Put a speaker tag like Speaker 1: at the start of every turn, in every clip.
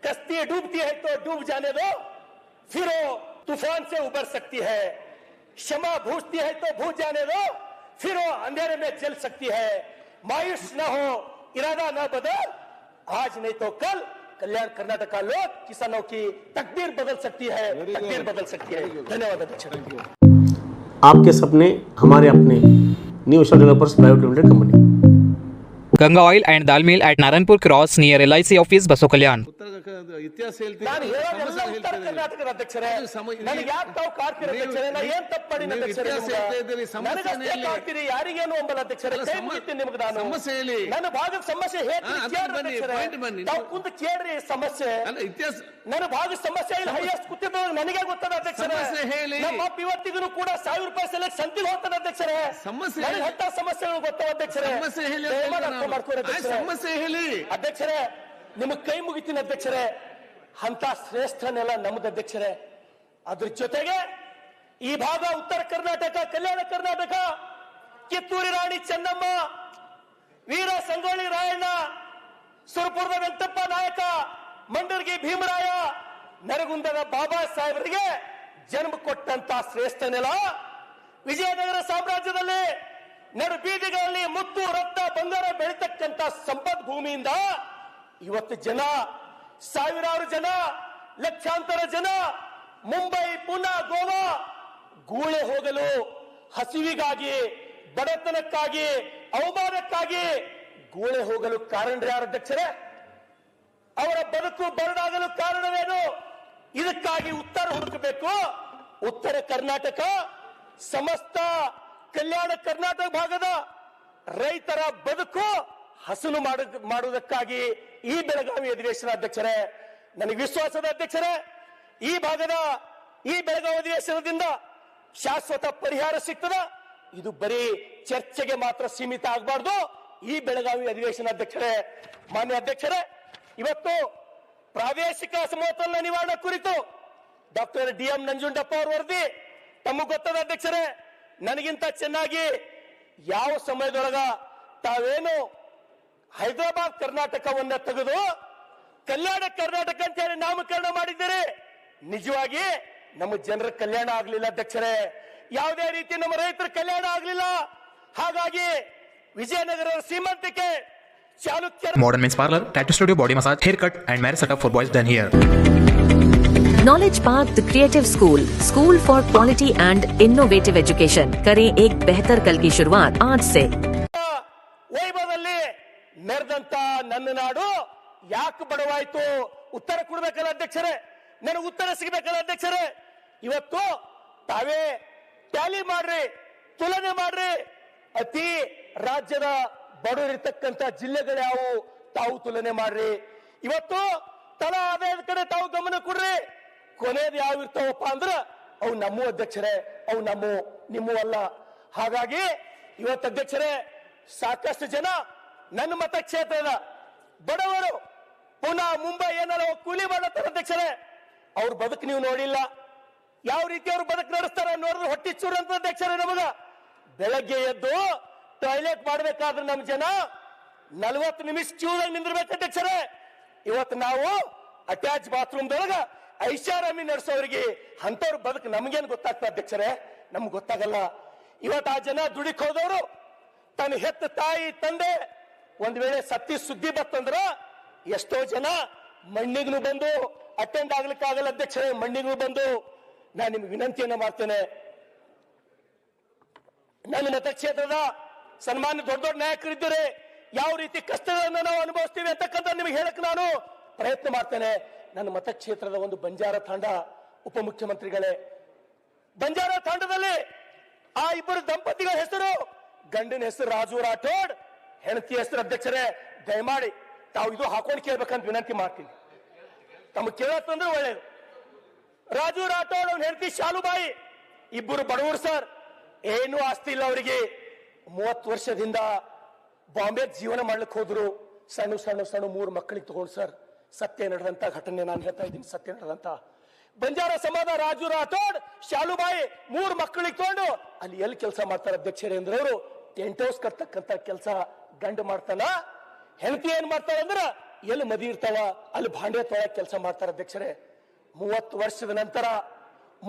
Speaker 1: कश्ती डूबती है तो डूब जाने दो, फिर वो तूफान से उबर सकती है। क्षमा भूजती है तो भूज जाने दो, फिर वो अंधेरे में जल सकती है। मायूस न हो, इरादा न बदल, आज नहीं तो कल कल्याण कर्नाटक लोग किसानों की तकदीर बदल सकती है, तकदीर बदल सकती है। धन्यवाद अध्यक्ष।
Speaker 2: आपके सपने हमारे अपने, new Asia developers private limited company.
Speaker 3: Ganga Oil and Dal Mill at Naranpur Cross near LIC office, Baso Kalyan.
Speaker 4: ಇತಿಹಾಸ
Speaker 1: ನಾನು ಹೇಳೋದೆಲ್ಲ ಉತ್ತರ ಕರ್ನಾಟಕದ ಅಧ್ಯಕ್ಷರೇ, ನನಗೆ ಯಾಕೆ ತಾವು ಕಾಡ್ತೀರಿ ಅಧ್ಯಕ್ಷರೇ? ನಾನು ಏನ್ ತಪ್ಪು ಮಾಡಿನ ಅಧ್ಯಕ್ಷರೇ? ನನಗಷ್ಟೇ ಕಾಡ್ತೀರಿ, ಯಾರಿಗೇನು ಅಂಬಲ್ಲ ಅಧ್ಯಕ್ಷರೇ. ಕೈ ಮುಗಿತೀನಿ ನಿಮ್ಗೆ ನಾನು. ನನ್ನ ಭಾಗದ ಸಮಸ್ಯೆ ಹೇಳ್ತೀನಿ, ತಾವು ಕುಂತು ಕೇಳ್ರಿ ಸಮಸ್ಯೆ. ನನ್ನ ಭಾಗದ ಸಮಸ್ಯೆ ಇಲ್ಲಿ ಹೈಯೆಸ್ಟ್ ಕೂತಿದ್ದ ನನಗೆ ಗೊತ್ತದ ಅಧ್ಯಕ್ಷರೇ. ನಮ್ಮ ಅಪ್ಪ ಇವತ್ತಿಗೂ ಕೂಡ 1000 ರೂಪಾಯಿ ಸಲ ಸಂತಿಲ್ ಹೋಗ್ತದೆ ಅಧ್ಯಕ್ಷರೇ. ನನಗೆ ಹತ್ತ ಸಮಸ್ಯೆಗಳು ಗೊತ್ತಾವ ಅಧ್ಯಕ್ಷರೇ.
Speaker 4: ಸಮಸ್ಯೆ ಹೇಳಿ
Speaker 1: ಅಧ್ಯಕ್ಷರೇ, ನಿಮಗೆ ಕೈ ಮುಗಿತೀನಿ ಅಧ್ಯಕ್ಷರೇ. ಅಂತ ಶ್ರೇಷ್ಠನೆಲ್ಲ ನಮ್ಮದು ಅಧ್ಯಕ್ಷರೇ. ಅದ್ರ ಜೊತೆಗೆ ಈ ಭಾಗ ಉತ್ತರ ಕರ್ನಾಟಕ, ಕಲ್ಯಾಣ ಕರ್ನಾಟಕ, ಕಿತ್ತೂರಿ ರಾಣಿ ಚೆನ್ನಮ್ಮ, ವೀರ ಸಂಗೊಳ್ಳಿ ರಾಯಣ್ಣ, ಸುರಪುರದ ವೆಂಕಟಪ್ಪ ನಾಯಕ, ಮಂಡರ್ಗಿ ಭೀಮರಾಯ, ನರಗುಂದದ ಬಾಬಾ ಸಾಹೇಬರಿಗೆ ಜನ್ಮ ಕೊಟ್ಟಂತ ಶ್ರೇಷ್ಠ ನೆಲ. ವಿಜಯನಗರ ಸಾಮ್ರಾಜ್ಯದಲ್ಲಿ ನಡು ಬೀದಿಗಳಲ್ಲಿ ಮುತ್ತು ರಕ್ತ ಬಂಗಾರ ಬೆಳೀತಕ್ಕಂತ ಸಂಪತ್ ಭೂಮಿಯಿಂದ ಇವತ್ತು ಜನ, ಸಾವಿರಾರು ಜನ, ಲಕ್ಷಾಂತರ ಜನ ಮುಂಬೈ, ಪುಣೆ, ಗೋವಾ ಗೂಳೆ ಹೋಗಲು, ಹಸಿವಿಗಾಗಿ, ಬಡತನಕ್ಕಾಗಿ, ಅವಮಾನಕ್ಕಾಗಿ ಗೂಳೆ ಹೋಗಲು ಕಾರಣ ಯಾರು ಅಧ್ಯಕ್ಷರೇ? ಅವರ ಬದುಕು ಬರಡಾಗಲು ಕಾರಣವೇನು? ಇದಕ್ಕಾಗಿ ಉತ್ತರ ಹುಡುಕಬೇಕು. ಉತ್ತರ ಕರ್ನಾಟಕ, ಸಮಸ್ತ ಕಲ್ಯಾಣ ಕರ್ನಾಟಕ ಭಾಗದ ರೈತರ ಬದುಕು ಹಸನು ಮಾಡುವುದಕ್ಕಾಗಿ ಈ ಬೆಳಗಾವಿ ಅಧಿವೇಶನ ಅಧ್ಯಕ್ಷರೇ, ನನಗೆ ವಿಶ್ವಾಸದ ಅಧ್ಯಕ್ಷರೇ, ಈ ಭಾಗದ ಈ ಬೆಳಗಾವಿ ಅಧಿವೇಶನದಿಂದ ಶಾಶ್ವತ ಪರಿಹಾರ ಸಿಗ್ತದ. ಇದು ಬರೀ ಚರ್ಚೆಗೆ ಮಾತ್ರ ಸೀಮಿತ ಆಗಬಾರ್ದು. ಈ ಬೆಳಗಾವಿ ಅಧಿವೇಶನ ಅಧ್ಯಕ್ಷರೇ, ಮಾನ್ಯ ಅಧ್ಯಕ್ಷರೇ, ಇವತ್ತು ಪ್ರಾದೇಶಿಕ ಸಮತೋಲನ ನಿವಾರಣೆ ಕುರಿತು ಡಾಕ್ಟರ್ ಡಿ.ಎಂ. ನಂಜುಂಡಪ್ಪ ಅವರ ವರದಿ ತಮಗೆ ಗೊತ್ತದ ಅಧ್ಯಕ್ಷರೇ. ನನಗಿಂತ ಚೆನ್ನಾಗಿ ಯಾವ ಸಮಯದೊಳಗ ತಾವೇನು ಹೈದರಾಬಾದ್ ಕರ್ನಾಟಕವನ್ನ ತೆಗೆದು ಕಲ್ಯಾಣ ಕರ್ನಾಟಕ ಅಂತ ಹೇಳಿ ನಾಮಕರಣ ಮಾಡಿದ್ದೀರಿ, ನಿಜವಾಗಿ ನಮ್ಮ ಜನರ ಕಲ್ಯಾಣ ಆಗ್ಲಿಲ್ಲ ಅಧ್ಯಕ್ಷರೇ. ಯಾವುದೇ ರೀತಿ ನಮ್ಮ ರೈತರ ಕಲ್ಯಾಣ ಆಗ್ಲಿಲ್ಲ. ಹಾಗಾಗಿ ವಿಜಯನಗರ ಸೀಮಂತಿಕೆ, Chalukya
Speaker 3: Modern Men's Parlor, Tattoo Studio, Body Massage, Haircut and Marriage Setup for boys done here.
Speaker 5: Knowledge park the creative school for quality and innovative education. करें एक बेहतर कल की शुरुआत आज से।
Speaker 1: ವೈಭವದಲ್ಲಿ ಮೆರೆದಂತ ನನ್ನ ನಾಡು ಯಾಕೆ ಬಡವಾಯ್ತು? ಉತ್ತರ ಕೊಡ್ಬೇಕಲ್ಲ ಅಧ್ಯಕ್ಷರೇ, ನನಗೆ ಉತ್ತರ ಸಿಗಬೇಕಲ್ಲ ಅಧ್ಯಕ್ಷರೇ. ಇವತ್ತು ತಾವೇ ಟ್ಯಾಲಿ ಮಾಡ್ರಿ, ತುಲನೆ ಮಾಡ್ರಿ. ಅತಿ ರಾಜ್ಯದ ಬಡವರಿರ್ತಕ್ಕಂಥ ಜಿಲ್ಲೆಗಳು ಯಾವುವು ತಾವು ತುಲನೆ ಮಾಡ್ರಿ. ಇವತ್ತು ತಲಾ ಆದಾಯದ ಕಡೆ ತಾವು ಗಮನ ಕೊಡ್ರಿ. ಕೊನೆಯದು ಯಾವ ಇರ್ತಾವಪ್ಪ ಅಂದ್ರ ಅವು ನಮ್ಮ ಅಧ್ಯಕ್ಷರೇ, ಅವು ನಿಮ್ಮ ಅಲ್ಲ. ಹಾಗಾಗಿ ಇವತ್ತು ಅಧ್ಯಕ್ಷರೇ, ಸಾಕಷ್ಟು ಜನ ನನ್ನ ಮತಕ್ಷೇತ್ರದ ಬಡವರು ಪುನಃ ಮುಂಬೈ ಏನಾರ ಕೂಲಿ ಮಾಡತ್ತಾರ ಅಧ್ಯಕ್ಷರೇ. ಅವ್ರ ಬದುಕು ನೀವು ನೋಡಿಲ್ಲ, ಯಾವ ರೀತಿ ಅವ್ರು ಬದುಕು ನಡೆಸ್ತಾರ ನೋಡಿದ್ರೆ ಹೊಟ್ಟಿ ಚೂರು ಅಂತ ಅಧ್ಯಕ್ಷರೇ. ನಮಗ ಬೆಳಗ್ಗೆ ಎದ್ದು ಟಾಯ್ಲೆಟ್ ಮಾಡ್ಬೇಕಾದ್ರೆ ನಮ್ಮ ಜನ 40 ನಿಮಿಷ ಕ್ಯೂದಾಗ ನಿಂದಿರ್ಬೇಕು ಅಧ್ಯಕ್ಷರೇ. ಇವತ್ತು ನಾವು ಅಟ್ಯಾಚ್ ಬಾತ್ರೂಮ್ದೊಳಗ ಐಷಾರಾಮಿ ನಡೆಸೋರಿಗೆ ಅಂತವ್ರ ಬದುಕು ನಮಗೇನು ಗೊತ್ತಾಗ್ತದೆ ಅಧ್ಯಕ್ಷರೇ? ನಮ್ಗೆ ಗೊತ್ತಾಗಲ್ಲ. ಇವತ್ತು ಆ ಜನ ದುಡಿಕ್ ಹೋದವರು ತನ್ನ ಹೆತ್ತ ತಾಯಿ ತಂದೆ ಒಂದ್ ವೇಳೆ ಸತ್ತಿ ಸುದ್ದಿ ಬತ್ತಂದ್ರ ಎಷ್ಟೋ ಜನ ಮಣ್ಣಿಗೂ ಬಂದು ಅಟೆಂಡ್ ಆಗ್ಲಿಕ್ಕಾಗಲ್ಲ ಅಧ್ಯಕ್ಷರೇ. ಮಣ್ಣಿಗೂ ಬಂದು ನಾನು ನಿಮ್ಗೆ ವಿನಂತಿಯನ್ನ ಮಾಡ್ತೇನೆ. ನನ್ನ ಮತಕ್ಷೇತ್ರದ ಸನ್ಮಾನ್ಯ ದೊಡ್ಡ ದೊಡ್ಡ ನಾಯಕರಿದ್ದರೆ ಯಾವ ರೀತಿ ಕಷ್ಟಗಳನ್ನು ನಾವು ಅನುಭವಿಸ್ತೀವಿ ಅಂತಕ್ಕಂಥ ನಿಮಗೆ ಹೇಳಕ್ ನಾನು ಪ್ರಯತ್ನ ಮಾಡ್ತೇನೆ. ನನ್ನ ಮತಕ್ಷೇತ್ರದ ಒಂದು ಬಂಜಾರ ತಾಂಡ, ಉಪಮುಖ್ಯಮಂತ್ರಿಗಳೇ, ಬಂಜಾರ ತಾಂಡದಲ್ಲಿ ಆ ಇಬ್ಬರು ದಂಪತಿಗಳ ಹೆಸರು, ಗಂಡನ ಹೆಸರು ರಾಜು ರಾಠೋಡ್, ಹೆಂಡತಿ ಹೆಸರು ಅಧ್ಯಕ್ಷರೇ ದಯಮಾಡಿ ತಾವು ಇದು ಹಾಕೊಂಡು ಕೇಳ್ಬೇಕಂತ ವಿನಂತಿ ಮಾಡ್ತೀನಿ. ತಮಗೆ ಕೇಳತ್ತಂದ್ರೆ ಒಳ್ಳೇದು. ರಾಜು ರಾಠೋಡ್ ಅವ್ನ ಹೆಂಡತಿ ಶಾಲುಬಾಯಿ ಇಬ್ಬರು ಬಡವರು ಸರ್. ಏನು ಆಸ್ತಿ ಇಲ್ಲ ಅವರಿಗೆ. 30 ವರ್ಷದಿಂದ ಬಾಂಬೆ ಜೀವನ ಮಾಡ್ಲಿಕ್ಕೆ ಹೋದ್ರು. ಸಣ್ಣ 3 ಮಕ್ಕಳಿಗೆ ತಗೊಂಡು ಸರ್. ಸತ್ಯ ನಡೆದಂತ ಘಟನೆ ನಾನು ಹೇಳ್ತಾ ಇದ್ದೀನಿ, ಸತ್ಯ ನಡೆದಂತ. ಬಂಜಾರ ಸಮಾಜ ರಾಜು ರಾಠೋಡ್, ಶಾಲುಬಾಯಿ 3 ಮಕ್ಕಳಿಗೆ ತಗೊಂಡು ಅಲ್ಲಿ ಎಲ್ಲಿ ಕೆಲಸ ಮಾಡ್ತಾರೆ ಅಧ್ಯಕ್ಷರೇ ಅಂದ್ರೆ ಅವರು ಟೆಂಟ್ ಹೌಸ್ ಕಟ್ತಕ್ಕಂತ ಕೆಲಸ ಗಂಡು ಮಾಡ್ತಾನ. ಹೆಂಡತಿ ಏನ್ ಮಾಡ್ತಾರೆ ಅಂದ್ರ ಎಲ್ಲಿ ಮದಿ ಇರ್ತಾವ ಅಲ್ಲಿ ಭಾಂಡೆ ತೊಳಕ್ ಕೆಲಸ ಮಾಡ್ತಾರ ಅಧ್ಯಕ್ಷರೇ. 30 ವರ್ಷದ ನಂತರ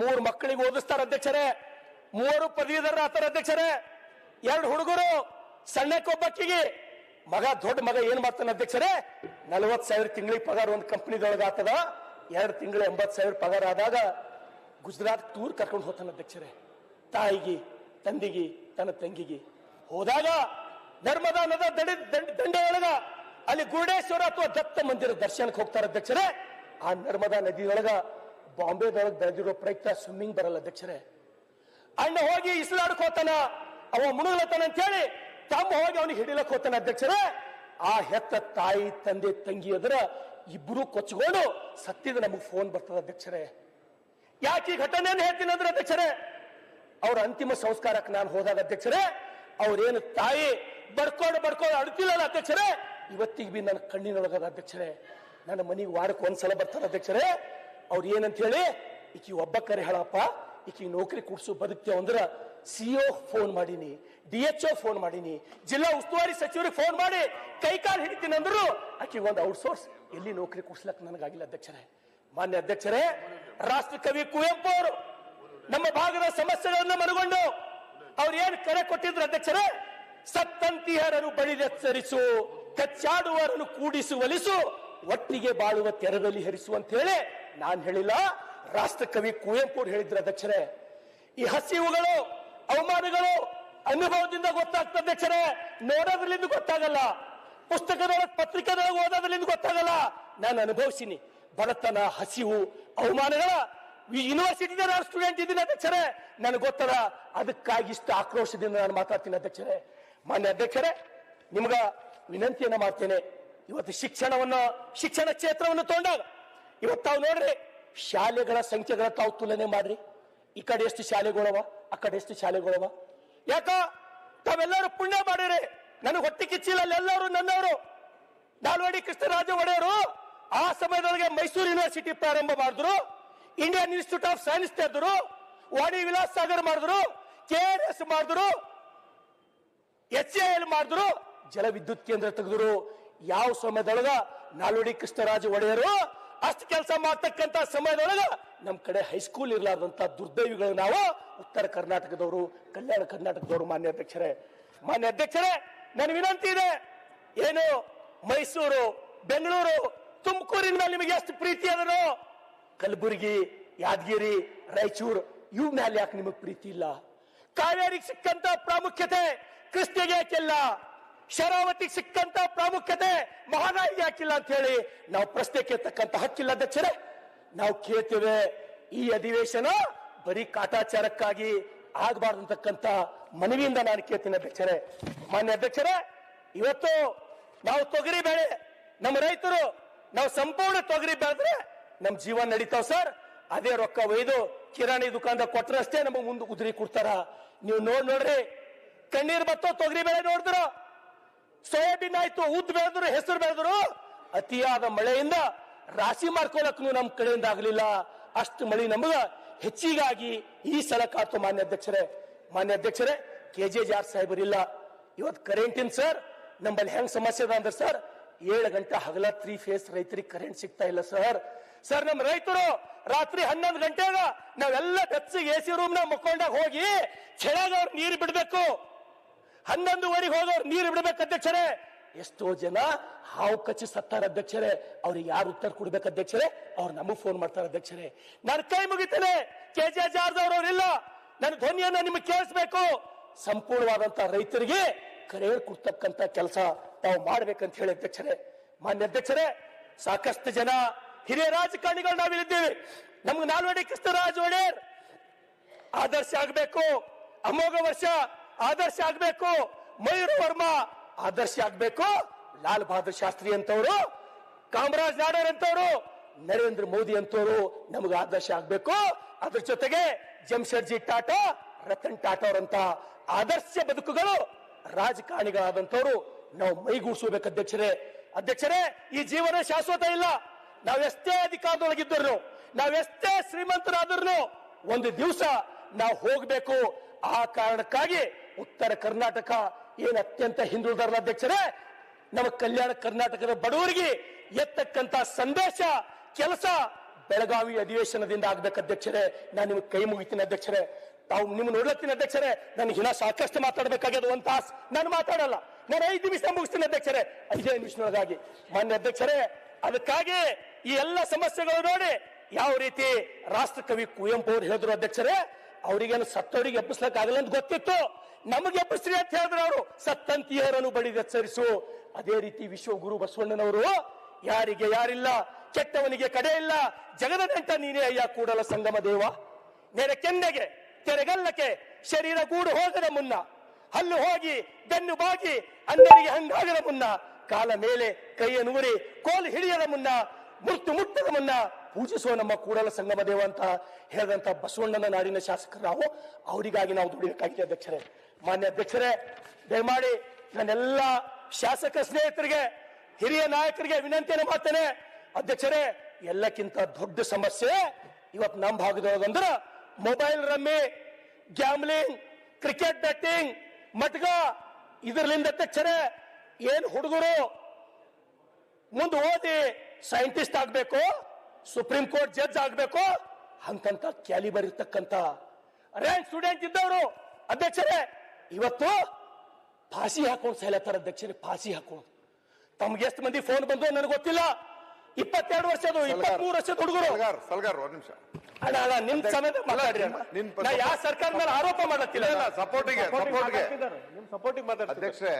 Speaker 1: 3 ಮಕ್ಕಳಿಗೆ ಓದಿಸ್ತಾರ ಅಧ್ಯಕ್ಷರೇ. 3 ಪದವೀಧರ ಆತಾರ ಅಧ್ಯಕ್ಷರೇ. 2 ಹುಡುಗರು, ಸಣ್ಣಕ್ಕೊಬ್ಬಕ್ಕಿಗೆ ಮಗ, ದೊಡ್ಡ ಮಗ ಏನ್ ಮಾಡ್ತಾನೆ ಅಧ್ಯಕ್ಷರೇ, 40,000 ತಿಂಗಳಿಗೆ ಪಗಾರ ಒಂದು ಕಂಪನಿದೊಳಗೆ ಆಗ್ತದ. 2 ತಿಂಗಳು 80,000 ಪಗಾರ ಆದಾಗ ಗುಜರಾತ್ ಟೂರ್ ಕರ್ಕೊಂಡು ಹೋಗ್ತಾನೆ ಅಧ್ಯಕ್ಷರೇ. ತಾಯಿಗೆ, ತಂದಿಗೆ, ತನ್ನ ತಂಗಿಗೆ ಹೋದಾಗ ನರ್ಮದಾ ನದ ದಂಡೆಯೊಳಗ ಅಲ್ಲಿ ಗುರುಡೇಶ್ವರ ಅಥವಾ ದತ್ತ ಮಂದಿರ ದರ್ಶನಕ್ಕೆ ಹೋಗ್ತಾರೆ ಅಧ್ಯಕ್ಷರೇ. ಆ ನರ್ಮದಾ ನದಿಯೊಳಗ ಬಾಂಬೆದೊಳಗೆ ಬೆಳೆದಿರೋ ಪ್ರಯುಕ್ತ ಸ್ವಿಮ್ಮಿಂಗ್ ಬರಲ್ಲ ಅಧ್ಯಕ್ಷರೇ. ಅಣ್ಣ ಹೋಗಿ ಇಸ್ಲಾಡಕ್ ಹೋತಾನ, ಅವ ಮುಳುಗ್ಲತ್ತಾನ ಅಂತ ಹೇಳಿ ತಮ್ಮ ಹೋಗಿ ಅವನಿಗೆ ಹಿಡಿಲಕ್ ಹೋತಾನ ಅಧ್ಯಕ್ಷರೇ. ಆ ಹೆತ್ತ ತಾಯಿ, ತಂದೆ, ತಂಗಿ ಅದರ ಇಬ್ರು ಕೊಚ್ಕೊಂಡು ಸತ್ತಿದ ನಮಗ್ ಫೋನ್ ಬರ್ತದ ಅಧ್ಯಕ್ಷರೇ. ಯಾಕೆ ಈ ಘಟನೆಯನ್ನು ಹೇಳ್ತೀನಿ ಅಂದ್ರೆ ಅಧ್ಯಕ್ಷರೇ, ಅವ್ರ ಅಂತಿಮ ಸಂಸ್ಕಾರಕ್ಕೆ ನಾನು ಹೋದಾಗ ಅಧ್ಯಕ್ಷರೇ, ಅವ್ರೇನು ತಾಯಿ ಬಡ್ಕೊಂಡು ಅಡ್ತಿಲ್ಲಲ್ಲ ಅಧ್ಯಕ್ಷರೇ, ಇವತ್ತಿಗೆ ಬಿ ನನ್ನ ಕಣ್ಣಿನೊಳಗದ ಅಧ್ಯಕ್ಷರೇ. ನನ್ನ ಮನೆಗೆ ವಾರಕ್ಕೆ ಒಂದ್ಸಲ ಬರ್ತಾರೆ ಅಧ್ಯಕ್ಷರೇ. ಅವ್ರು ಏನಂತ ಹೇಳಿ, ಈಕಿ ಒಬ್ಬ ಕರೆ ಹೇಳಪ್ಪ, ಈಕಿ ನೌಕರಿ ಕೊಡ್ಸು ಬದುಕ್ತೇವ ಅಂದ್ರ CO ಫೋನ್ ಮಾಡೀನಿ, DHO ಫೋನ್ ಮಾಡೀನಿ, ಜಿಲ್ಲಾ ಉಸ್ತುವಾರಿ ಸಚಿವರಿಗೆ ಫೋನ್ ಮಾಡಿ ಕೈ ಕಾಲು ಹಿಡಿತೀನಿ ಅಂದ್ರು ಆಕಿ ಒಂದು ಔಟ್ಸೋರ್ಸ್ ಎಲ್ಲಿ ನೌಕರಿ ಕೊಡ್ಸ್ಲಕ್ ನನಗಾಗಿಲ್ಲ ಅಧ್ಯಕ್ಷರೇ. ಮಾನ್ಯ ಅಧ್ಯಕ್ಷರೇ, ರಾಷ್ಟ್ರ ಕವಿ ಕುವೆಂಪು ಅವರು ನಮ್ಮ ಭಾಗದ ಸಮಸ್ಯೆಗಳನ್ನ ಮನಗೊಂಡು ಅವ್ರು ಏನ್ ಕರೆ ಕೊಟ್ಟಿದ್ರು ಅಧ್ಯಕ್ಷರೇ, ಸತ್ತಂತಿಹರರು ಬಳಿದೆಚ್ಚರಿಸು, ಕಚ್ಚಾಡುವರನ್ನು ಕೂಡಿಸು ಒಲಿಸು, ಒಟ್ಟಿಗೆ ಬಾಳುವ ತೆರದಲ್ಲಿ ಹರಿಸು ಅಂತ ಹೇಳಿ ನಾನ್ ಹೇಳಿಲ್ಲ, ರಾಷ್ಟ್ರ ಕವಿ ಕುವೆಂಪು ಅವರು ಹೇಳಿದ್ರು ಅಧ್ಯಕ್ಷರೇ. ಈ ಹಸಿವುಗಳು, ಅವಮಾನಗಳು ಅನುಭವದಿಂದ ಗೊತ್ತಾಗ್ತದೆ ಅಧ್ಯಕ್ಷರೇ, ನೋಡೋದ್ರಲ್ಲಿಂದ ಗೊತ್ತಾಗಲ್ಲ, ಪುಸ್ತಕದೊಳಗೆ ಪತ್ರಿಕೆದೊಳಗೆ ಓದೋದ್ರಲ್ಲಿಂದ ಗೊತ್ತಾಗಲ್ಲ. ನಾನು ಅನುಭವಿಸಿನಿ ಬಡತನ, ಹಸಿವು, ಅವಮಾನಗಳ. ಯೂನಿವರ್ಸಿಟಿದ ನಾನು ಸ್ಟೂಡೆಂಟ್ ಇದ್ದೀನಿ ಅಧ್ಯಕ್ಷರೇ, ನನಗೆ ಗೊತ್ತದ. ಅದಕ್ಕಾಗಿ ಇಷ್ಟು ಆಕ್ರೋಶದಿಂದ ನಾನು ಮಾತಾಡ್ತೀನಿ ಅಧ್ಯಕ್ಷರೇ. ಮಾನ್ಯ ಅಧ್ಯಕ್ಷರೇ, ನಿಮ್ಗ ವಿನಂತಿಯನ್ನ ಮಾಡ್ತೇನೆ. ಇವತ್ತು ಶಿಕ್ಷಣ ಕ್ಷೇತ್ರವನ್ನು ತಗೊಂಡಾಗ ಇವತ್ತು ತಾವು ನೋಡ್ರಿ, ಶಾಲೆಗಳ ಸಂಖ್ಯೆಗಳ ತಾವು ತುಲನೆ ಮಾಡ್ರಿ. ಈ ಕಡೆ ಎಷ್ಟು ಶಾಲೆಗಳವ, ಆ ಕಡೆ ಎಷ್ಟು ಶಾಲೆಗಳವ. ಯಾಕ ತಾವೆಲ್ಲರೂ ಪುಣ್ಯ ಮಾಡಿರಿ, ನನಗೆ ಹೊಟ್ಟೆ ಕಿಚ್ಚಿಲ್ಲ. ಅಲ್ಲೆಲ್ಲರೂ ನನ್ನವರು. ನಾಲ್ವಡಿ ಕೃಷ್ಣರಾಜ ಒಡೆಯರು ಆ ಸಮಯದೊಳಗೆ ಮೈಸೂರು ಯೂನಿವರ್ಸಿಟಿ ಪ್ರಾರಂಭ ಮಾಡಿದ್ರು, ಇಂಡಿಯನ್ ಇನ್ಸ್ಟಿಟ್ಯೂಟ್ ಆಫ್ ಸೈನ್ಸ್ ತೆರೆದ್ರು, ವಾಣಿ ವಿಲಾಸ್ ಸಾಗರ್ ಮಾಡಿದ್ರು, KRS ಮಾಡಿದ್ರು, HAL ಮಾಡಿದ್ರು, ಜಲ ವಿದ್ಯುತ್ ಕೇಂದ್ರ ತೆಗೆದ್ರು. ಯಾವ ಸಮಯದೊಳಗ ನಾಲ್ವಡಿ ಕೃಷ್ಣರಾಜ ಒಡೆಯರು ಅಷ್ಟು ಕೆಲಸ ಮಾಡ್ತಕ್ಕಂತ ಸಮಯದೊಳಗ ನಮ್ ಕಡೆ ಹೈಸ್ಕೂಲ್ ಇರ್ಲಾರ್ದಂತ ದುರ್ದೈವಿಗಳು ನಾವು ಉತ್ತರ ಕರ್ನಾಟಕದವರು, ಕಲ್ಯಾಣ ಕರ್ನಾಟಕದವರು. ಮಾನ್ಯ ಅಧ್ಯಕ್ಷರೇ, ನನ್ನ ವಿನಂತಿ ಇದೆ. ಏನು ಮೈಸೂರು, ಬೆಂಗಳೂರು, ತುಮಕೂರಿನ ಮೇಲೆ ನಿಮಗೆ ಎಷ್ಟು ಪ್ರೀತಿ ಅದರೋ, ಕಲಬುರಗಿ, ಯಾದಗಿರಿ, ರಾಯಚೂರು ಇವ್ ಮೇಲೆ ಯಾಕೆ ನಿಮಗೆ ಪ್ರೀತಿ ಇಲ್ಲ? ಕಾವೇರಿಗೆ ಸಿಕ್ಕಂತ ಪ್ರಾಮುಖ್ಯತೆ ಕೃಷ್ಣೆಗೆ ಯಾಕಿಲ್ಲ? ಶರಾವತಿಗೆ ಸಿಕ್ಕಂತ ಪ್ರಾಮುಖ್ಯತೆ ಮಹಾನಾಯಿಗೆ ಯಾಕಿಲ್ಲ ಅಂತ ಹೇಳಿ ನಾವು ಪ್ರಶ್ನೆ ಕೇಳ್ತಕ್ಕಂತ ಹಕ್ಕಿಲ್ಲ ಅಧ್ಯಕ್ಷರೇ. ನಾವು ಕೇಳ್ತೇವೆ, ಈ ಅಧಿವೇಶನ ಬರೀ ಕಾಟಾಚಾರಕ್ಕಾಗಿ ಆಗಬಾರ್ದಂತಕ್ಕಂತ ಮನವಿಯಿಂದ ನಾನು ಕೇಳ್ತೀನಿ ಅಧ್ಯಕ್ಷರೇ. ಮಾನ್ಯ ಅಧ್ಯಕ್ಷರೇ, ಇವತ್ತು ನಾವು ತೊಗರಿ ಬೆಳೆ, ನಮ್ಮ ರೈತರು ನಾವು ಸಂಪೂರ್ಣ ತೊಗರಿ ಬೆಳೆದ್ರೆ ನಮ್ ಜೀವನ ನಡೀತಾವ ಸರ್. ಅದೇ ರೊಕ್ಕ ಒಯ್ದು ಕಿರಾಣಿ ದುಕಾನ್ದಾಗ ಕೊಟ್ರಷ್ಟೇ ನಮಗೆ ಮುಂದೆ ಉದುರಿ ಕೊಡ್ತಾರ. ನೀವು ನೋಡ್ರಿ, ಕಣ್ಣೀರ್ ಬತ್ತೋ ತೊಗರಿ ಬೆಳೆ ನೋಡಿದ್ರ, ಸೋಯಾಬೀನ್ ಆಯ್ತು, ಉದ್ದು ಬೆಳೆದ್ರು, ಹೆಸರು ಬೆಳೆದ್ರು, ಅತಿಯಾದ ಮಳೆಯಿಂದ ರಾಶಿ ಮಾಡ್ಕೊಳಕ್ ನಮ್ ಕಡೆಯಿಂದ ಆಗ್ಲಿಲ್ಲ. ಅಷ್ಟು ಮಳೆ ನಮಗ ಹೆಚ್ಚಿಗಾಗಿ ಈ ಸಲ ಕಾತು. ಮಾನ್ಯ ಅಧ್ಯಕ್ಷರೇ, KJ ಜಾರ್ ಸಾಹೇಬರಿಲ್ಲ. ಇವತ್ತು ಕರೆಂಟಿನ್ ಸರ್ ನಮ್ಮಲ್ಲಿ ಹೆಂಗ್ ಸಮಸ್ಯೆ ಅದ ಅಂದ್ರೆ ಸರ್, 7 ಗಂಟೆ ಹಗಲ 3 ಫೇಸ್ ರೈತರಿಗೆ ಕರೆಂಟ್ ಸಿಗ್ತಾ ಇಲ್ಲ ಸರ್. ನಮ್ಮ ರೈತರು ರಾತ್ರಿ 11 ಗಂಟೆಗ ನಾವೆಲ್ಲ ಬೆಚ್ಚಗೆ AC ರೂಮ್ ನ ಮಕ್ಕೊಂಡಾಗ ಹೋಗಿ ಚೆಳಾಗ ಅವ್ರು ನೀರು ಬಿಡ್ಬೇಕು, 11:15 ಹೋಗೋರು ನೀರು ಬಿಡ್ಬೇಕು ಅಧ್ಯಕ್ಷರೇ. ಎಷ್ಟೋ ಜನ ಹಾವು ಕಚ್ಚಿ ಸತ್ತಾರ ಅಧ್ಯಕ್ಷರೇ. ಅವ್ರಿಗೆ ಯಾರು ಉತ್ತರ ಕೊಡ್ಬೇಕು ಅಧ್ಯಕ್ಷರೇ? ಅವ್ರು ನಮಗ್ ಫೋನ್ ಮಾಡ್ತಾರೆ ಅಧ್ಯಕ್ಷರೇ. ನಾನು ಕೈ ಮುಗಿತೇನೆ, KJ ಜಾರ್ದವ್ರವ್ರಿಲ್ಲ, ನನ್ನ ಧ್ವನಿಯನ್ನ ನಿಮಗೆ ಕೇಳಿಸ್ಬೇಕು. ಸಂಪೂರ್ಣವಾದಂತ ರೈತರಿಗೆ ಕರೆ ಕೊಡ್ತಕ್ಕಂತ ಕೆಲಸ ತಾವು ಮಾಡ್ಬೇಕಂತ ಹೇಳಿ ಅಧ್ಯಕ್ಷರೇ. ಮಾನ್ಯ ಅಧ್ಯಕ್ಷರೇ, ಸಾಕಷ್ಟು ಜನ ಹಿರಿಯ ರಾಜಕಾರಣಿಗಳು ನಾವಿಲ್ಲಿದ್ದೇವೆ. ನಮ್ಗೆ ನಾಲ್ವಡಿ ಕೃಷ್ಣರಾಜ ಒಡೆಯರ್ ಆದರ್ಶ ಆಗ್ಬೇಕು, ಅಮೋಘ ವರ್ಷ ಆದರ್ಶ ಆಗ್ಬೇಕು, ಮಯೂರ ವರ್ಮಾ ಆದರ್ಶ ಆಗ್ಬೇಕು, ಲಾಲ್ ಬಹದ್ದೂರ್ ಶಾಸ್ತ್ರಿ ಅಂತವರು, ಕಾಮರಾಜ್ ನಾಡರ್ ಅಂತವರು, ನರೇಂದ್ರ ಮೋದಿ ಅಂತವರು ನಮ್ಗೆ ಆದರ್ಶ ಆಗ್ಬೇಕು. ಅದ್ರ ಜೊತೆಗೆ ಜಮ್ಶೆಡ್ಜಿ ಟಾಟಾ, ರತನ್ ಟಾಟಾ ಅವರಂತ ಆದರ್ಶ ಬದುಕುಗಳು ರಾಜಕಾರಣಿಗಳಾದಂತವರು ನಾವು ಮೈಗೂಡಿಸಬೇಕು ಅಧ್ಯಕ್ಷರೇ. ಈ ಜೀವನ ಶಾಶ್ವತ ಇಲ್ಲ. ನಾವೆಷ್ಟೇ ಅಧಿಕಾರದೊಳಗಿದ್ರು, ನಾವೆಷ್ಟೇ ಶ್ರೀಮಂತರಾದ್ರೂ ಒಂದು ದಿವಸ ನಾವು ಹೋಗ್ಬೇಕು. ಆ ಕಾರಣಕ್ಕಾಗಿ ಉತ್ತರ ಕರ್ನಾಟಕ ಏನ್ ಅತ್ಯಂತ ಹಿಂದುಳಿದಾರಲ್ಲ ಅಧ್ಯಕ್ಷರೇ, ನಮ್ಮ ಕಲ್ಯಾಣ ಕರ್ನಾಟಕದ ಬಡವರಿಗೆ ಎತ್ತಕ್ಕಂತ ಸಂದೇಶ ಕೆಲಸ ಬೆಳಗಾವಿ ಅಧಿವೇಶನದಿಂದ ಆಗ್ಬೇಕು ಅಧ್ಯಕ್ಷರೇ. ನಾನು ನಿಮಗೆ ಕೈ ಮುಗಿತೀನಿ ಅಧ್ಯಕ್ಷರೇ. ತಾವು ನಿಮ್ ನೋಡ್ಲತ್ತೀನಿ ಅಧ್ಯಕ್ಷರೇ. ನನಗೆ ಇನ್ನ ಸಾಕಷ್ಟು ಮಾತಾಡಬೇಕಾಗ್ಯದ, ಒಂದ್ ತಾಸು ನಾನು ಮಾತಾಡಲ್ಲ. ನಾನು 5 ನಿಮಿಷ ಮುಗಿಸ್ತೀನಿ ಅಧ್ಯಕ್ಷರೇ, 5 ನಿಮಿಷದೊಳಗಾಗಿ. ಮಾನ್ಯ ಅಧ್ಯಕ್ಷರೇ, ಅದಕ್ಕಾಗಿ ಈ ಎಲ್ಲ ಸಮಸ್ಯೆಗಳು ನೋಡಿ ಯಾವ ರೀತಿ ರಾಷ್ಟ್ರಕವಿ ಕುವೆಂಪು ಅವರು ಹೇಳಿದ್ರು ಅಧ್ಯಕ್ಷರೇ. ಅವರಿಗೇನು ಸತ್ತವರಿಗೆ ಎಬ್ಬಿಸ್ಲಕ್ಕಾಗಲ್ಲ ಅಂತ ಗೊತ್ತಿತ್ತು, ನಮಗೆ ಎಬ್ಬಿಸ್ರಿ ಅಂತ ಹೇಳಿದ್ರು ಅವರು. ಸತ್ತಂತಿಯರನ್ನು ಬಡಿದೆಚ್ಚರಿಸು. ಅದೇ ರೀತಿ ವಿಶ್ವಗುರು ಬಸವಣ್ಣನವರು ಯಾರಿಗೆ ಯಾರಿಲ್ಲ, ಕೆಟ್ಟವನಿಗೆ ಕಡೆ ಇಲ್ಲ, ಜಗದ ನೆಂಟ ನೀನೇ ಅಯ್ಯ ಕೂಡಲ ಸಂಗಮ ದೇವ. ನೆರೆ ಕೆನ್ನೆಗೆ ತೆರೆಗಲ್ಲಕ್ಕೆ ಶರೀರ ಗೂಡು ಹೋಗದ ಮುನ್ನ, ಹಲ್ಲು ಹೋಗಿ ಬೆನ್ನು ಬಾಗಿ ಅನ್ನರಿಗೆ ಹಂಗಾಗದ ಮುನ್ನ, ಕಾಲ ಮೇಲೆ ಕೈಯನ್ನು ಉರಿ ಕೋಲು ಹಿಡಿಯದ ಮುನ್ನ, ಮೃತ್ಯು ಮುಟ್ಟದ ಮುನ್ನ ಪೂಜಿಸುವ ನಮ್ಮ ಕೂಡಲ ಸಂಗಮ ದೇವ ಅಂತ ಹೇಳಿದಂತ ಬಸವಣ್ಣನ ನಾಡಿನ ಶಾಸಕರು ನಾವು. ಅವರಿಗಾಗಿ ನಾವು ದುಡಿಬೇಕಾಗಿದೆ ಅಧ್ಯಕ್ಷರೇ. ಮಾನ್ಯ ಅಧ್ಯಕ್ಷರೇ, ದಯಮಾಡಿ ನನ್ನೆಲ್ಲ ಶಾಸಕ ಸ್ನೇಹಿತರಿಗೆ, ಹಿರಿಯ ನಾಯಕರಿಗೆ ವಿನಂತಿಯನ್ನು ಮಾಡ್ತೇನೆ ಅಧ್ಯಕ್ಷರೇ. ಎಲ್ಲಕ್ಕಿಂತ ದೊಡ್ಡ ಸಮಸ್ಯೆ ಇವತ್ತು ನಮ್ಮ ಭಾಗದೊಳಗಂದ್ರ mobile rummy, gambling, cricket betting, ಮಟ್ಗ. ಇದರಿಂದ ಅಧ್ಯಕ್ಷರೇ ಏನ್ ಹುಡುಗರು ಮುಂದೆ ಓದಿ ಸೈಂಟಿಸ್ಟ್ ಆಗ್ಬೇಕು, ಸುಪ್ರೀಂ ಕೋರ್ಟ್ ಜಡ್ಜ್ ಆಗ್ಬೇಕು ಅಂತಂತ ಕ್ಯಾಲಿಬರ್ ಇರ್ತಕ್ಕಂತ ರ್ಯಾಂಕ್ ಸ್ಟೂಡೆಂಟ್ ಇದ್ದವರು ಅಧ್ಯಕ್ಷರೇ ಇವತ್ತು ಫಾಸಿ ಹಾಕೊಂಡು ಸೈಲತ್ತಾರ ಅಧ್ಯಕ್ಷರೇ. ಫಾಸಿ ಹಾಕೊಂಡು ತಮ್ಗೆ ಎಷ್ಟು ಮಂದಿ ಫೋನ್ ಬಂದು ನನಗೆ ಗೊತ್ತಿಲ್ಲ. 22 ವರ್ಷದ 23 ವರ್ಷದ ಹುಡುಗರು.
Speaker 4: ಸಲ್ಗಾರ್ ಒಂದ್ ನಿಮಿಷ
Speaker 1: ಅಣ್ಣ ಅಣ್ಣ ನಿಮ್ ಸಮಯದ ಮಾತಾಡ್ರಿ. ನಾ ಯಾವ ಸರ್ಕಾರ ಮೇಲೆ ಆರೋಪ ಮಾಡತ್ತಿಲ್ಲ,
Speaker 4: ಸಪೋರ್ಟಿಗೆ
Speaker 1: ಸಪೋರ್ಟಿಗೆ ಮಾತಾಡ್ತೀನಿ.
Speaker 4: ಅಧ್ಯಕ್ಷರೇ,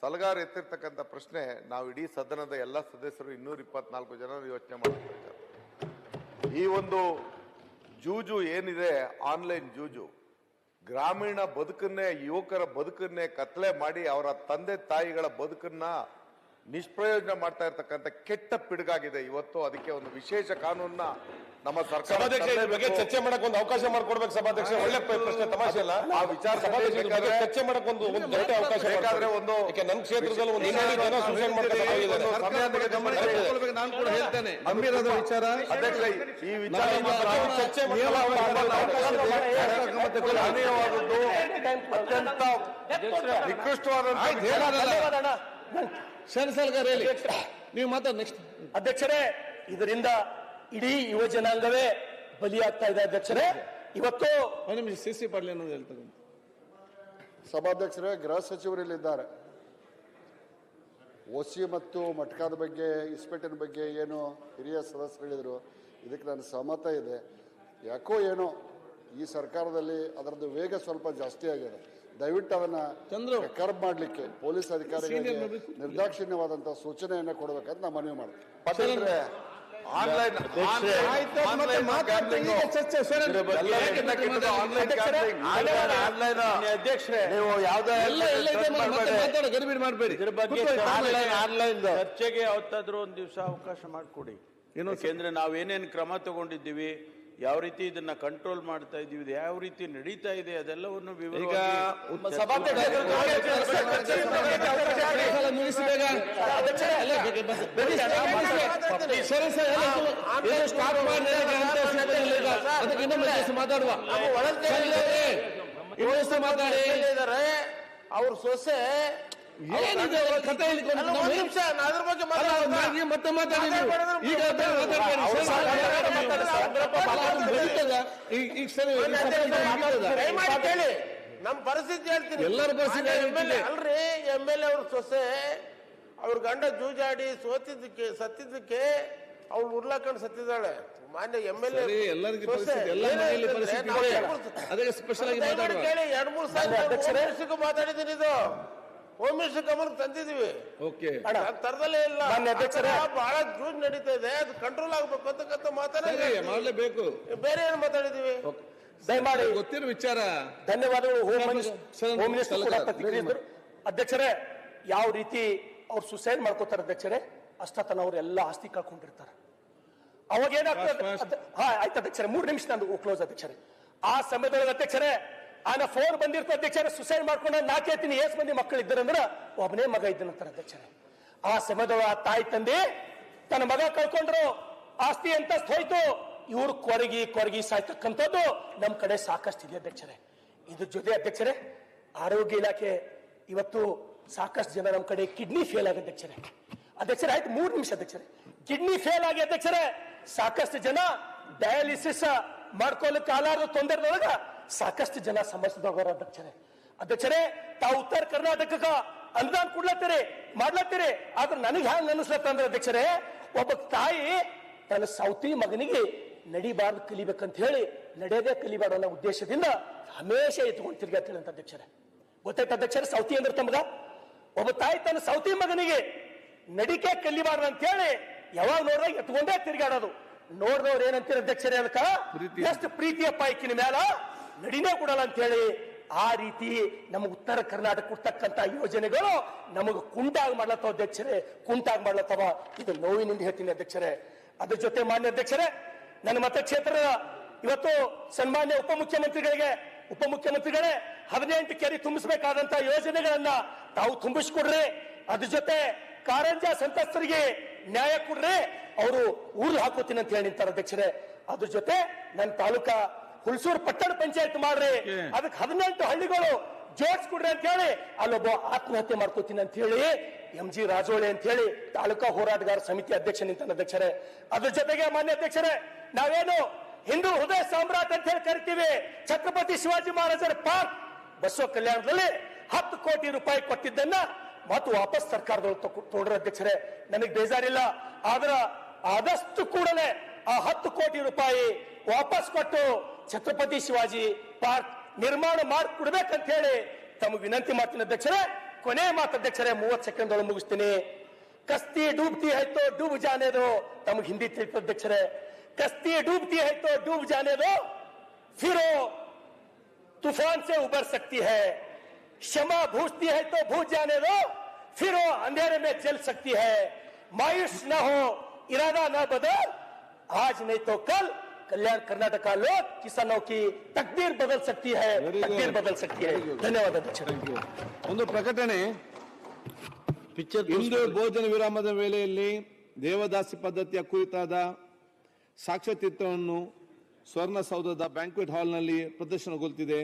Speaker 4: ಸಲ್ಗಾರ್ ಎತ್ತಿರ್ತಕ್ಕಂಥ ಪ್ರಶ್ನೆ ನಾವು ಇಡೀ ಸದನದ ಎಲ್ಲ ಸದಸ್ಯರು 224 ಜನ ಯೋಚನೆ ಮಾಡಬೇಕಾಗ್ತದೆ. ಈ ಒಂದು ಜೂಜು ಏನಿದೆ, ಆನ್ಲೈನ್ ಜೂಜು ಗ್ರಾಮೀಣ ಬದುಕನ್ನೇ, ಯುವಕರ ಬದುಕನ್ನೇ ಕತ್ಲೆ ಮಾಡಿ ಅವರ ತಂದೆ ತಾಯಿಗಳ ಬದುಕನ್ನ ನಿಷ್ಪ್ರಯೋಜನ ಮಾಡ್ತಾ ಇರ್ತಕ್ಕಂಥ ಕೆಟ್ಟ ಪಿಡುಗಾಗಿದೆ ಇವತ್ತು. ಅದಕ್ಕೆ ಒಂದು ವಿಶೇಷ ಕಾನೂನನ್ನ ನಮ್ಮ ಸರ್ಕಾರ
Speaker 6: ಚರ್ಚೆ ಮಾಡಕ್ ಒಂದು ಅವಕಾಶ ಮಾಡ್ಕೊಡ್ಬೇಕು ಸಭಾಧ್ಯಕ್ಷ. ಒಳ್ಳೆ ಪ್ರಶ್ನೆ, ತಮಾಷೆ ಇಲ್ಲ.
Speaker 4: ಆ ವಿಚಾರ
Speaker 6: ಚರ್ಚೆ ಮಾಡಕ್ ಒಂದು ದೊಡ್ಡ ಅವಕಾಶ ಬೇಕಾದ್ರೆ ಒಂದು ನನ್ನ ಕ್ಷೇತ್ರದಲ್ಲಿ ಒಂದು 200 ಜನ ಸೂಸೈಡ್ ಮಾಡ್ತಾರೆ.
Speaker 7: ನಾನು ಕೂಡ ಹೇಳ್ತೇನೆ ಗಂಭೀರದ ವಿಚಾರ
Speaker 4: ಅಧ್ಯಕ್ಷ. ಈ ವಿಚಾರ
Speaker 6: ಚರ್ಚೆ
Speaker 4: ಅನ್ಯಾಯವಾದದ್ದು, ಅತ್ಯಂತ ನಿಕೃಷ್ಟವಾದಂತ.
Speaker 7: ಸರಿ ಸಲ್ಗಾರ್ ಹೇಳಿ, ನೀವು ಮಾತಾಡಿ ನೆಕ್ಸ್ಟ್.
Speaker 1: ಅಧ್ಯಕ್ಷರೇ, ಇದರಿಂದ ಇಡೀ ಯುವ ಜನಾಂಗವೇ ಬಲಿಯಾಗ್ತಾ ಇದೆ ಅಧ್ಯಕ್ಷರೇ. ಇವತ್ತು
Speaker 7: ನಿಮಿಷ ಸಿಸಿ ಪಾಟೀಲ್ ಅನ್ನೋದು ಹೇಳ್ತಾರೆ.
Speaker 8: ಸಭಾಧ್ಯಕ್ಷರೇ, ಗೃಹ ಸಚಿವರಲ್ಲಿದ್ದಾರೆ. ಓಸಿ ಮತ್ತು ಮಟ್ಕಾದ ಬಗ್ಗೆ, ಇಸ್ಪೇಟಿನ ಬಗ್ಗೆ ಏನು ಹಿರಿಯ ಸದಸ್ಯರು ಹೇಳಿದರು, ಇದಕ್ಕೆ ನಾನು ಸಹಮತ ಇದೆ. ಯಾಕೋ ಏನೋ ಈ ಸರ್ಕಾರದಲ್ಲಿ ಅದರದ್ದು ವೇಗ ಸ್ವಲ್ಪ ಜಾಸ್ತಿ ಆಗಿದೆ. ದಯವಿಟ್ಟು ಅದನ್ನ ಕರ್ಬ್ ಮಾಡಲಿಕ್ಕೆ ಪೊಲೀಸ್ ಅಧಿಕಾರಿಗಳಿಗೆ ನಿರ್ದಾಕ್ಷಿಣ್ಯವಾದಂಥ ಸೂಚನೆಯನ್ನು ಕೊಡಬೇಕಂತ ನಾನು ಮನವಿ ಮಾಡ್ತೀನಿ.
Speaker 4: ಆನ್ಲೈನ್
Speaker 6: ಅಧ್ಯಕ್ಷರೇ,
Speaker 4: ನೀವು ಯಾವುದೇ
Speaker 7: ಮಾಡಬೇಡಿ.
Speaker 6: ಚರ್ಚೆಗೆ ಯಾವತ್ತಾದ್ರೂ ಒಂದು ದಿವಸ ಅವಕಾಶ ಮಾಡಿಕೊಡಿ. ಯಾಕೆಂದ್ರೆ ನಾವೇನೇನು ಕ್ರಮ ತಗೊಂಡಿದ್ದೀವಿ, ಯಾವ ರೀತಿ ಇದನ್ನ ಕಂಟ್ರೋಲ್ ಮಾಡ್ತಾ ಇದೀವಿ, ಯಾವ ರೀತಿ ನಡೀತಾ ಇದೆ, ಅದೆಲ್ಲವನ್ನು
Speaker 7: ಮಾತಾಡುವ
Speaker 6: ಅವ್ರ ಸೊಸೆ
Speaker 7: ಏನಿದೆ ಕಥೆ
Speaker 6: ಅದ್ರ ಬಗ್ಗೆ
Speaker 7: ಮತ್ತೆ ಮಾತಾಡಿ. ಈಗ
Speaker 6: ನಮ್ ಪರಿಸ್ಥಿತಿ ಹೇಳ್ತೀನಿ,
Speaker 7: ಎಲ್ಲರ ಪರಿಸ್ಥಿತಿ
Speaker 6: ಅಲ್ರಿ. MLA ಅವ್ರ ಸೊಸೆ ಅವ್ರ ಗಂಡ ಜೂಜಾಡಿ ಸತ್ತಿದ್ದಕ್ಕೆ ಅವ್ಳು ಉರ್ಲಾಕೊಂಡು ಸತ್ತಿದ್ದಾಳೆ. ಮಾನ್ಯ MLA
Speaker 7: ಎಲ್ಲರಿಗೂ ಪರಿಸ್ಥಿತಿ, ಎಲ್ಲ ಮನೆಯಲ್ಲಿ ಪರಿಸ್ಥಿತಿ. ಅದಕ್ಕೆ ಸ್ಪೆಷಲ್ ಆಗಿ ಮಾತಾಡುವ.
Speaker 6: ಕೇಳಿ 2-3 ಸಾರಿ ಮಾತಾಡಿದ್ದೀನಿ. ಇದು ಹೋಮ್ ಮಿನಿಸ್ಟರ್ ಗಮನಕ್ಕೆ ತಂದಿದೀವಿ. ತರದಲ್ಲೇ ಇಲ್ಲ. ಬಹಳ ಜೂಜ್ ನಡೀತಾ ಇದೆ, ಅದು ಕಂಟ್ರೋಲ್ ಆಗ್ಬೇಕು ಅಂತಕ್ಕಂಥ
Speaker 7: ಮಾಡಲೇಬೇಕು.
Speaker 6: ಬೇರೆ ಏನು ಮಾತಾಡಿದೀವಿ?
Speaker 1: ದಯಮಾಡಿ
Speaker 7: ಗೊತ್ತಿರೋ ವಿಚಾರ.
Speaker 1: ಧನ್ಯವಾದಗಳು. ಹೋಮ್ ಮಿನಿಸ್ಟರ್ ಅಧ್ಯಕ್ಷರೇ, ಯಾವ ರೀತಿ ಅವ್ರು ಸುಸೈಡ್ ಮಾಡ್ಕೋತಾರೆ ಅಧ್ಯಕ್ಷರೇ, ಅಷ್ಟತನ ಅವ್ರು ಎಲ್ಲ ಆಸ್ತಿ ಕಳ್ಕೊಂಡಿರ್ತಾರೆ. ಅವಾಗ ಏನಾಗ್ತದೆ? ಆಯ್ತು ಅಧ್ಯಕ್ಷರೇ, 3 ನಿಮಿಷ ನಂದು ಕ್ಲೋಸ್ ಅಧ್ಯಕ್ಷರೇ. ಆ ಸಮಯದೊಳಗೆ ಅಧ್ಯಕ್ಷರೇ ಆನ ಫೋನ್ ಬಂದಿರ್ತ ಅಧ್ಯಕ್ಷರೇ, ಸುಸೈಡ್ ಮಾಡ್ಕೊಂಡು ನಾಕೆ ಹೇಳ್ತೀನಿ ಎಷ್ಟು ಮಂದಿ ಮಕ್ಕಳು ಇದ್ದಾರಂದ್ರ ಒಬ್ಬನೇ ಮಗ ಇದ್ದನಂತಾರ ಅಧ್ಯಕ್ಷರೇ. ಆ ಸಮಯದೊಳ ತಾಯಿ ತಂದೆ ತನ್ನ ಮಗ ಕಳ್ಕೊಂಡ್ರು, ಆಸ್ತಿ ಅಂತ ಹೋಯ್ತು. ಇವ್ರು ಕೊರಗಿ ಸಾಯ್ತಕ್ಕಂಥದ್ದು ನಮ್ ಕಡೆ ಸಾಕಷ್ಟು ಇದೆ ಅಧ್ಯಕ್ಷರೇ. ಇದ್ರ ಜೊತೆ ಅಧ್ಯಕ್ಷರೇ, ಆರೋಗ್ಯ ಇಲಾಖೆ ಇವತ್ತು ಸಾಕಷ್ಟು ಜನ ನಮ್ ಕಡೆ ಕಿಡ್ನಿ ಫೇಲ್ ಆಗ ಅಧ್ಯಕ್ಷರೇ. ಅಧ್ಯಕ್ಷರೇ ಆಯ್ತು 3 ನಿಮಿಷ ಅಧ್ಯಕ್ಷರೇ. ಕಿಡ್ನಿ ಫೇಲ್ ಆಗಿ ಅಧ್ಯಕ್ಷರೇ ಸಾಕಷ್ಟು ಜನ ಡಯಾಲಿಸಿಸ್ ಮಾಡ್ಕೊಳ್ಳಿಕ್ಕೆ ಆಲಾರದ ತೊಂದರೆದೊಳಗ ಸಾಕಷ್ಟು ಜನ ಸಮಸ್ಯೆದವರ ಅಧ್ಯಕ್ಷರೇ ತಾವು ಉತ್ತರ ಕರ್ನಾಟಕಕ್ಕ ಅನುದಾನ ಕೊಡ್ಲತ್ತೀರಿ ಮಾಡ್ಲತ್ತೀರಿ. ಆದ್ರೆ ನನಗೆ ಹ್ಯಾಂಗ ಅನಿಸ್ಲತ್ತಂದ್ರೆ ಅಧ್ಯಕ್ಷರೇ, ಒಬ್ಬ ತಾಯಿ ತನ್ನ ಸೌತಿ ಮಗನಿಗೆ ನಡಿಬಾರ್ದು ಕಲಿಬೇಕಂತ ಹೇಳಿ ನಡೆಯದೇ ಕಲಿಬಾರ್ದು ಅನ್ನೋ ಉದ್ದೇಶದಿಂದ ಹಮೇಶ ಎತ್ಕೊಂಡು ತಿರ್ಗಾತಿಲ್ಲ ಅಂತ ಅಧ್ಯಕ್ಷರೇ. ಗೊತ್ತಾಯ್ತು ಅಧ್ಯಕ್ಷರೇ, ಸೌತಿ ಅಂದ್ರೆ ತಮಗ ಒಬ್ಬ ತಾಯಿ ತನ್ನ ಸೌತಿ ಮಗನಿಗೆ ನಡಿಕೆ ಕಲಿಬಾರ್ದು ಅಂತ ಹೇಳಿ ಯಾವಾಗ ನೋಡಿದಾಗ ಎತ್ಕೊಂಡೇ ತಿರ್ಗಾಡೋದು. ನೋಡಿದವ್ರು ಏನಂತೀರ ಅಧ್ಯಕ್ಷರೇ, ಅದಕ್ಕ ಎಷ್ಟು ಪ್ರೀತಿಯ ಪಾಯ್ಕಿನ ಮೇಲ ನಡಿನೇ ಕೊಡಲ್ಲ ಅಂತ ಹೇಳಿ ಆ ರೀತಿ ನಮ್ಮ ಉತ್ತರ ಕರ್ನಾಟಕ ಕೊಡ್ತಕ್ಕಂತ ಯೋಜನೆಗಳು ನಮಗೆ ಕುಂಟಾಗಿ ಮಾಡ್ಲತ್ತವ ಅಧ್ಯಕ್ಷರೇ, ಕುಂಟಾಗಿ ಮಾಡ್ಲತ್ತವ. ಇದು ನೋವಿನಿಂದ ಹೇಳ್ತೀನಿ ಅಧ್ಯಕ್ಷರೇ. ಅದ್ರ ಜೊತೆ ಮಾನ್ಯ ಅಧ್ಯಕ್ಷರೇ, ನನ್ನ ಮತಕ್ಷೇತ್ರದ ಇವತ್ತು ಸನ್ಮಾನ್ಯ ಉಪಮುಖ್ಯಮಂತ್ರಿಗಳೇ 18 ಕೆರೆ ತುಂಬಿಸಬೇಕಾದಂತ ಯೋಜನೆಗಳನ್ನ ತಾವು ತುಂಬಿಸ್ಕೊಡ್ರಿ. ಅದ್ರ ಜೊತೆ ಕಾರಂಜ ಸಂತ್ರಸ್ತರಿಗೆ ನ್ಯಾಯ ಕೊಡ್ರಿ, ಅವರು ಊರ್ಲು ಹಾಕೋತೀನಿ ಅಂತ ಹೇಳಿ ನಿಂತಾರ ಅಧ್ಯಕ್ಷರೇ. ಅದ್ರ ಜೊತೆ ನನ್ನ ತಾಲೂಕಾ ಹುಲ್ಸೂರು ಪಟ್ಟಣ ಪಂಚಾಯತ್ ಮಾಡ್ರಿ, ಅದಕ್ಕೆ 18 ಹಳ್ಳಿಗಳು ಜೋಡಿಸ್ಕೊಡ್ರಿ ಅಂತ ಹೇಳಿ ಅಲ್ಲೊಬ್ಬ ಆತ್ಮಹತ್ಯೆ ಮಾಡ್ಕೋತೀನಿ ಅಂತ ಹೇಳಿ MG ರಾಜೋಳೆ ಅಂತ ಹೇಳಿ ತಾಲೂಕಾ ಹೋರಾಟಗಾರ ಸಮಿತಿ ಅಧ್ಯಕ್ಷ ನಿಂತಾನ ಅಧ್ಯಕ್ಷರೇ. ಅದ್ರ ಜೊತೆಗೆ ಮಾನ್ಯ ಅಧ್ಯಕ್ಷರೇ, ನಾವೇನು ಹಿಂದೂ ಹೃದಯ ಸಾಮ್ರಾಟ್ ಅಂತ ಹೇಳಿ ಕರಿತೀವಿ, ಛತ್ರಪತಿ ಶಿವಾಜಿ ಮಹಾರಾಜರ ಪಾರ್ಕ್ ಬಸವ ಕಲ್ಯಾಣದಲ್ಲಿ 10 ಕೋಟಿ ರೂಪಾಯಿ ಕೊಟ್ಟಿದ್ದನ್ನ ಮತ್ತು ವಾಪಸ್ ಸರ್ಕಾರದವರು ತಗೊಂಡ್ರ ಅಧ್ಯಕ್ಷರೇ. ನನಗೆ ಬೇಜಾರಿಲ್ಲ, ಆದ್ರ ಆದಷ್ಟು ಕೂಡಲೇ ಆ 10 ಕೋಟಿ ರೂಪಾಯಿ ವಾಪಸ್ ಕೊಟ್ಟು ಛತ್ರಪತಿ ಶಿವಾಜಿ ಪಾರ್ಕ್ ನಿರ್ಮಾಣ ಮಾಡಿಕೊಡ್ಬೇಕಂತ ಹೇಳಿ ತಮಗೆ ವಿನಂತಿ ಮಾಡ್ತೀನಿ ಅಧ್ಯಕ್ಷರೇ. ಕೊನೆ ಮಾತು ಅಧ್ಯಕ್ಷರೇ, 30 ಸೆಕೆಂಡ್ ಒಳಗೆ ಮುಗಿಸ್ತೀನಿ. ಕಸ್ತಿ ಡೂಬ್ತಿ ಹೈತೋ ಡೂಬ್ ಜಾನೇದು, ತಮಗೆ ಹಿಂದಿ ತಿಳಿತ ಅಧ್ಯಕ್ಷರೇ. कश्ती डूबती है तो डूब जाने दो, फिर वो तूफान से उबर सकती है. क्षमा भूजती है तो भूज जाने दो, फिर वो अंधेरे में जल सकती है. मायूस न हो, इरादा न बदल, आज नहीं तो कल कल्याण कर्नाटक लोग किसानों की तकदीर बदल सकती है, तकदीर बदल सकती है. धन्यवाद अध्यक्ष.
Speaker 7: ಒಂದು ಪ್ರಕಟಣೆ. ಇಂದು ಭೋಜನ ವಿರಾಮದ ವೇಳೆಯಲ್ಲಿ ದೇವದಾಸಿ ಪದ್ಧತಿಯ ಕುರಿತಾದ ಸಾಕ್ಷ್ಯಚಿತ್ರವನ್ನು ಸ್ವರ್ಣಸೌಧದ ಬ್ಯಾಂಕ್ವೆಟ್ ಹಾಲ್ನಲ್ಲಿ ಪ್ರದರ್ಶನಗೊಳ್ಳುತ್ತಿದೆ.